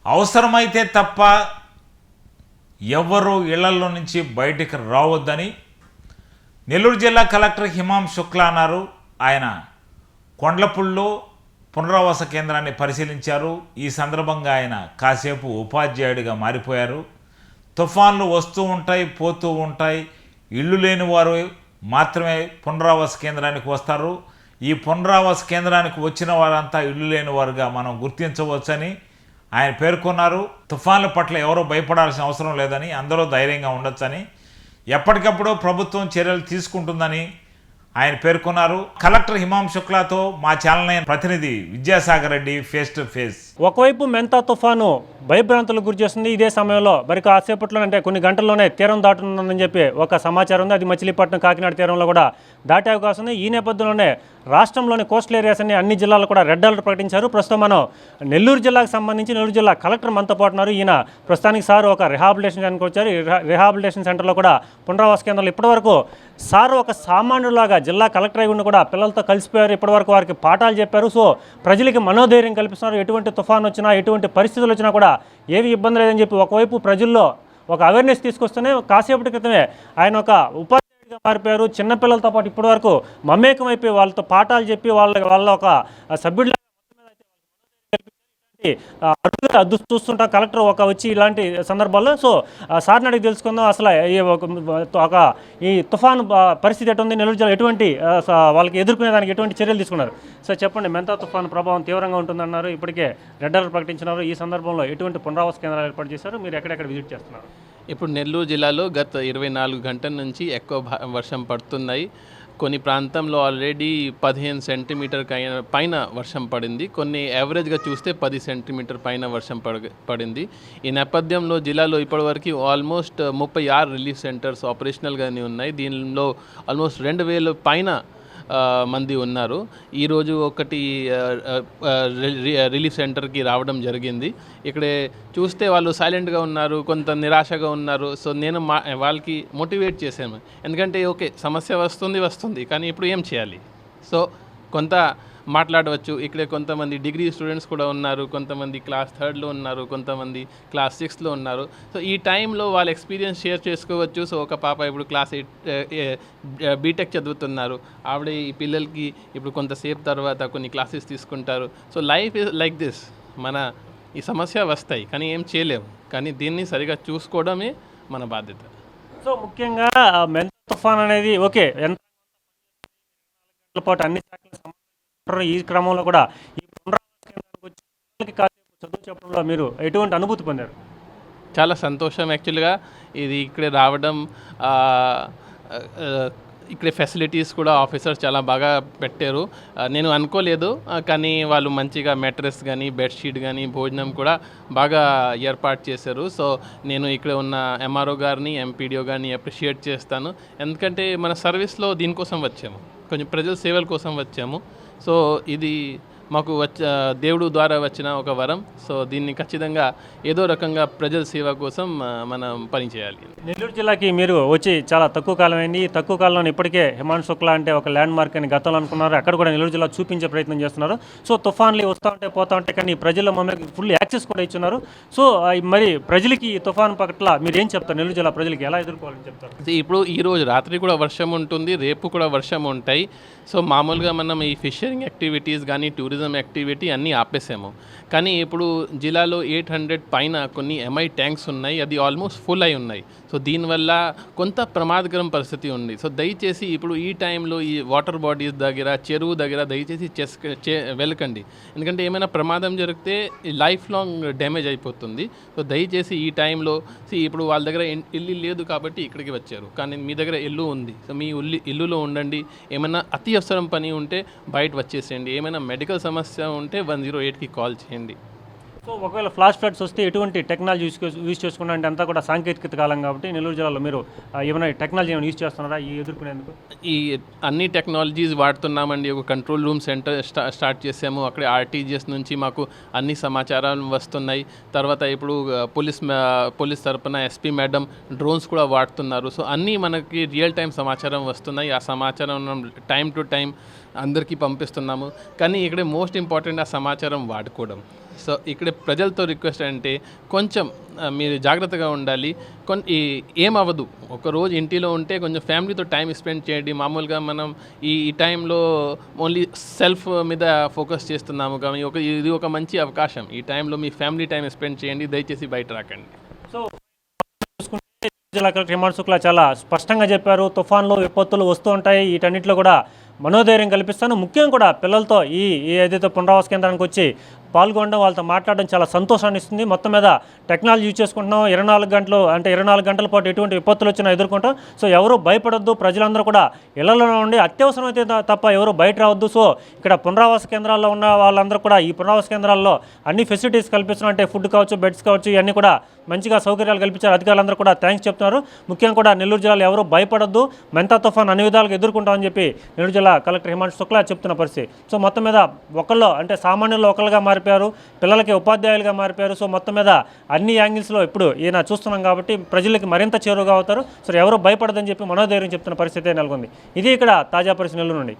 అవసరమైతే తప్ప ఎవ్వరూ ఇళ్లలో నుంచి బయటికి రావద్దని నెల్లూరు జిల్లా కలెక్టర్ హిమాం శుక్లా అన్నారు. ఆయన కొండ్లపూడిలో పునరావాస కేంద్రాన్ని పరిశీలించారు. ఈ సందర్భంగా ఆయన కాసేపు ఉపాధ్యాయుడిగా మారిపోయారు. తుఫాన్లు వస్తూ ఉంటాయి, పోతూ ఉంటాయి. ఇళ్ళు లేని వారు మాత్రమే పునరావాస కేంద్రానికి వస్తారు. ఈ పునరావాస కేంద్రానికి వచ్చిన వారంతా ఇళ్ళు లేని వారుగా మనం గుర్తించవచ్చని ఆయన పేర్కొన్నారు. తుఫాన్ల పట్ల ఎవరూ భయపడాల్సిన అవసరం లేదని, అందరూ ధైర్యంగా ఉండొచ్చని, ఎప్పటికప్పుడు ప్రభుత్వం చర్యలు తీసుకుంటుందని ఆయన పేర్కొన్నారు. కలెక్టర్ హిమాం శుక్లాతో మా ఛానల్ ప్రతినిధి Vidyasagar Reddy face to face. ఒకవైపు మెంతా తుఫాను భయభ్రాంతులకు గురి చేస్తుంది. ఇదే సమయంలో మరి కాసేపట్లో అంటే కొన్ని గంటల్లోనే తీరం దాటుతుందని చెప్పి ఒక సమాచారం ఉంది. అది మచిలీపట్నం కాకినాడ తీరంలో కూడా దాటే అవకాశం ఉంది. ఈ నేపథ్యంలోనే రాష్ట్రంలోని కోస్టల్ ఏరియాస్ అన్ని జిల్లాలు కూడా రెడ్ అలర్ట్ ప్రకటించారు. ప్రస్తుతం మనం నెల్లూరు జిల్లాకు సంబంధించి నెల్లూరు జిల్లా కలెక్టర్ మనతో పాటు ఉన్నారు. ఈయన ప్రస్తుతానికి సార్ ఒక రిహాబిలిటేషన్ సెంటర్కి వచ్చారు. రిహాబిలిటేషన్ సెంటర్లో కూడా పునరావాస కేంద్రాలు ఇప్పటివరకు సార్ ఒక సామాన్యులాగా జిల్లా కలెక్టర్ అయి ఉండి కూడా పిల్లలతో కలిసిపోయారు. ఇప్పటివరకు వారికి పాఠాలు చెప్పారు. సో ప్రజలకి మనోధైర్యం కల్పిస్తున్నారు. ఎటువంటి తుఫాన్ వచ్చినా, ఎటువంటి పరిస్థితులు వచ్చినా కూడా ఏవి ఇబ్బంది లేదని చెప్పి ఒకవైపు ప్రజల్లో ఒక అవేర్నెస్ తీసుకొస్తూనే కాసేపటి క్రితమే ఆయన ఒక ఉపాధ్యాయుడిగా మారిపోయారు. చిన్నపిల్లలతో పాటు ఇప్పటివరకు మమేకం అయిపోయి వాళ్ళతో పాఠాలు చెప్పి వాళ్ళ ఒక సభ్యుడిగా అడ్డు చూస్తుంటాం కలెక్టర్ వచ్చి ఇలాంటి సందర్భాల్లో. సో సార్ని అడిగి తెలుసుకుందాం అసలు ఈ తుఫాను పరిస్థితి ఎటుంది, నెల్లూరు జిల్లా ఎటువంటి వాళ్ళకి ఎదుర్కొనేదానికి ఎటువంటి చర్యలు తీసుకున్నారు. సో చెప్పండి, మెంతా తుఫాను ప్రభావం తీవ్రంగా ఉంటుందన్నారు. ఇప్పటికే రెడ్ అలర్ట్ ప్రకటించినారు. ఈ సందర్భంలో ఎటువంటి పునరావాస కేంద్రాలు ఏర్పాటు చేశారు, మీరు ఎక్కడెక్కడ విజిట్ చేస్తున్నారు? ఇప్పుడు నెల్లూరు జిల్లాలో గత 24 గంటల నుంచి ఎక్కువ వర్షం పడుతున్నాయి. కొన్ని ప్రాంతంలో ఆల్రెడీ 15 సెంటీమీటర్ పైన వర్షం పడింది. కొన్ని యావరేజ్గా చూస్తే 10 సెంటీమీటర్ పైన వర్షం పడింది. ఈ నేపథ్యంలో జిల్లాలో ఇప్పటివరకు ఆల్మోస్ట్ 36 రిలీఫ్ సెంటర్స్ ఆపరేషనల్గానే ఉన్నాయి. దీనిలో ఆల్మోస్ట్ 2000 పైన మంది ఉన్నారు. ఈరోజు ఒకటి రిలీఫ్ సెంటర్కి రావడం జరిగింది. ఇక్కడే చూస్తే వాళ్ళు సైలెంట్గా ఉన్నారు, కొంత నిరాశగా ఉన్నారు. సో నేను వాళ్ళకి మోటివేట్ చేశాను. ఎందుకంటే ఓకే, సమస్య వస్తుంది కానీ ఇప్పుడు ఏం చేయాలి? సో కొంత మాట్లాడవచ్చు. ఇక్కడే కొంతమంది డిగ్రీ స్టూడెంట్స్ కూడా ఉన్నారు, కొంతమంది క్లాస్ 3లో ఉన్నారు, కొంతమంది క్లాస్ 6లో ఉన్నారు. సో ఈ టైంలో వాళ్ళ ఎక్స్పీరియన్స్ షేర్ చేసుకోవచ్చు. సో ఒక పాప ఇప్పుడు క్లాస్ 8 బీటెక్ చదువుతున్నారు. ఆవిడ ఈ పిల్లలకి ఇప్పుడు కొంతసేపు తర్వాత కొన్ని క్లాసెస్ తీసుకుంటారు. So life is like this. ఈ సమస్య వస్తాయి కానీ ఏం చేయలేము. కానీ దీన్ని సరిగా చూసుకోవడమే మన బాధ్యత. సో ముఖ్యంగా మెంతా తుఫాన్ అనేది ఓకే ఎంత పాటు అన్ని శాఖల ఈ క్రమంలో కూడా ఈ పునరావాస కేంద్రానికి వచ్చి కాసేపు చదువు చెప్పడంలో మీరు ఎటువంటి అనుభూతి పొందారు? చాలా సంతోషం. యాక్చువల్గా ఇది ఇక్కడే రావడం, ఇక్కడే ఫెసిలిటీస్ కూడా ఆఫీసర్స్ చాలా బాగా పెట్టారు. నేను అనుకోలేదు కానీ వాళ్ళు మంచిగా మెట్రెస్ కానీ, బెడ్షీట్ కానీ, భోజనం కూడా బాగా ఏర్పాటు చేశారు. సో నేను ఇక్కడ ఉన్న ఎంఆర్ఓ గారిని, ఎంపీడీఓ గారిని అప్రిషియేట్ చేస్తాను. ఎందుకంటే మన సర్వీస్లో దీనికోసం వచ్చాము, కొంచెం ప్రజల సేవల కోసం వచ్చాము. సో ఇది మాకు దేవుడు ద్వారా వచ్చిన ఒక వరం. సో దీన్ని ఖచ్చితంగా ఏదో రకంగా ప్రజల సేవ కోసం మనం పనిచేయాలి. నెల్లూరు జిల్లాకి మీరు వచ్చి చాలా తక్కువ కాలం అయింది. తక్కువ కాలంలో ఇప్పటికే హిమాం శుక్లా అంటే ఒక ల్యాండ్ మార్క్ అని గతంలో అనుకున్నారు. అక్కడ కూడా నెల్లూరు జిల్లా చూపించే ప్రయత్నం చేస్తున్నారు. సో తుఫాన్లు వస్తూ ఉంటాయి, పోతూ ఉంటాయి, కానీ ప్రజల మమ్మల్ని ఫుల్ యాక్సెస్ కూడా ఇచ్చున్నారు. సో మరి ప్రజలకి ఈ తుఫాన్ పట్ల మీరు ఏం చెప్తారు? నెల్లూరు జిల్లా ప్రజలకి ఎలా ఎదుర్కోవాలని చెప్తారు? ఇప్పుడు ఈరోజు రాత్రి కూడా వర్షం ఉంటుంది, రేపు కూడా వర్షం ఉంటాయి. సో మామూలుగా మనం ఈ ఫిషరింగ్ యాక్టివిటీస్ కానీ, టూరిజం యాక్టివిటీ అన్నీ ఆపేసాము. కానీ ఇప్పుడు జిల్లాలో 800 పైన కొన్ని ఎంఐ ట్యాంక్స్ ఉన్నాయి. అది ఆల్మోస్ట్ ఫుల్ అయి ఉన్నాయి. సో దీనివల్ల కొంత ప్రమాదకరం పరిస్థితి ఉంది. సో దయచేసి ఇప్పుడు ఈ టైంలో ఈ వాటర్ బాడీస్ దగ్గర, చెరువు దగ్గర దయచేసి వెళ్ళకండి. ఎందుకంటే ఏమైనా ప్రమాదం జరిగితే లైఫ్ లాంగ్ డ్యామేజ్ అయిపోతుంది. సో దయచేసి ఈ టైంలో ఇప్పుడు వాళ్ళ దగ్గర ఇల్లు లేదు కాబట్టి ఇక్కడికి వచ్చారు, కానీ మీ దగ్గర ఇల్లు ఉంది. సో మీ ఇల్లులో ఉండండి. ఏమైనా అత్యవసరం పని ఉంటే బయట వచ్చేసేయండి. ఏమైనా మెడికల్ సమస్య ఉంటే 108కి కాల్ చేయండి. సో ఒకవేళ ఫ్లాష్ ఫ్లడ్స్ వస్తే ఎటువంటి టెక్నాలజీ యూజ్ చేసుకున్నా అంటే అంతా కూడా సాంకేతికత కాలం కాబట్టి నెల్లూరు జిల్లాలో మీరు ఏమైనా టెక్నాలజీ యూజ్ చేస్తున్నారా ఈ ఎదుర్కొనేందుకు? ఈ అన్ని టెక్నాలజీస్ వాడుతున్నామండి. ఒక కంట్రోల్ రూమ్ సెంటర్ స్టార్ట్ చేసాము. అక్కడ ఆర్టీజీఎస్ నుంచి మాకు అన్ని సమాచారాలు వస్తున్నాయి. తర్వాత ఇప్పుడు పోలీస్ తరపున ఎస్పీ మేడం డ్రోన్స్ కూడా వాడుతున్నారు. సో అన్నీ మనకి రియల్ టైం సమాచారం వస్తున్నాయి. ఆ సమాచారం టైం టు టైం అందరికీ పంపిస్తున్నాము. కానీ ఇక్కడ మోస్ట్ ఇంపార్టెంట్ ఆ సమాచారం వాడుకోవడం. సో ఇక్కడ ప్రజలతో రిక్వెస్ట్ అంటే కొంచెం మీరు జాగ్రత్తగా ఉండాలి. ఏమవ్వదు, ఒకరోజు ఇంటిలో ఉంటే కొంచెం ఫ్యామిలీతో టైం స్పెండ్ చేయండి. మామూలుగా మనం ఈ టైంలో ఓన్లీ సెల్ఫ్ మీద ఫోకస్ చేస్తున్నాము, కానీ ఇది ఒక మంచి అవకాశం. ఈ టైంలో మీ ఫ్యామిలీ టైం స్పెండ్ చేయండి, దయచేసి బయట రాకండి. సో చూసుకుంటే జిల్లా కలెక్టర్ హిమాంశు శుక్లా చాలా స్పష్టంగా చెప్పారు. తుఫాన్లు విపత్తులు వస్తూ ఉంటాయి, వీటన్నిటిలో కూడా మనోధైర్యం కల్పిస్తాను. ముఖ్యంగా కూడా పిల్లలతో ఈ ఏదైతే పునరావాస కేంద్రానికి వచ్చి పాల్గొనడం, వాళ్ళతో మాట్లాడడం చాలా సంతోషాన్ని ఇస్తుంది. మొత్తం మీద టెక్నాలజీ యూజ్ చేసుకుంటున్నాం. 24 గంటల పాటు ఎటువంటి విపత్తులు వచ్చినా ఎదుర్కొంటాం. సో ఎవరు భయపడొద్దు, ప్రజలందరూ కూడా ఇళ్లలో ఉండి అత్యవసరమైతే తప్ప ఎవరు బయట రావద్దు. సో ఇక్కడ పునరావాస కేంద్రాల్లో ఉన్న వాళ్ళందరూ కూడా ఈ పునరావాస కేంద్రాల్లో అన్ని ఫెసిలిటీస్ కల్పిస్తున్నాం. అంటే ఫుడ్ కావచ్చు, బెడ్స్ కావచ్చు, ఇవన్నీ కూడా మంచిగా సౌకర్యాలు కల్పించారు. అధికారులందరూ కూడా థ్యాంక్స్ చెప్తున్నారు. ముఖ్యంగా కూడా నెల్లూరు జిల్లాలో ఎవరు భయపడొద్దు, మెంతా తుఫాన్ అన్ని విధాలుగా ఎదుర్కొంటామని చెప్పి నెల్లూరు జిల్లా కలెక్టర్ హిమాంశు శుక్లా చెప్తున్న పరిస్థితి. సో మొత్తం మీద ఒకళ్ళు అంటే సామాన్యులు ఒకళ్ళుగా మారిపోయారు, పిల్లలకి ఉపాధ్యాయులుగా మారిపోయారు. సో మొత్తం మీద అన్ని యాంగిల్స్లో ఇప్పుడు ఈయన చూస్తున్నాం కాబట్టి ప్రజలకి మరింత చేరువుగా అవుతారు. సో ఎవరు భయపడదని చెప్పి మనోధైర్యం చెప్తున్న పరిస్థితి నెలకొంది. ఇది ఇక్కడ తాజా పరిస్థితి నెల్లూరు నుండి.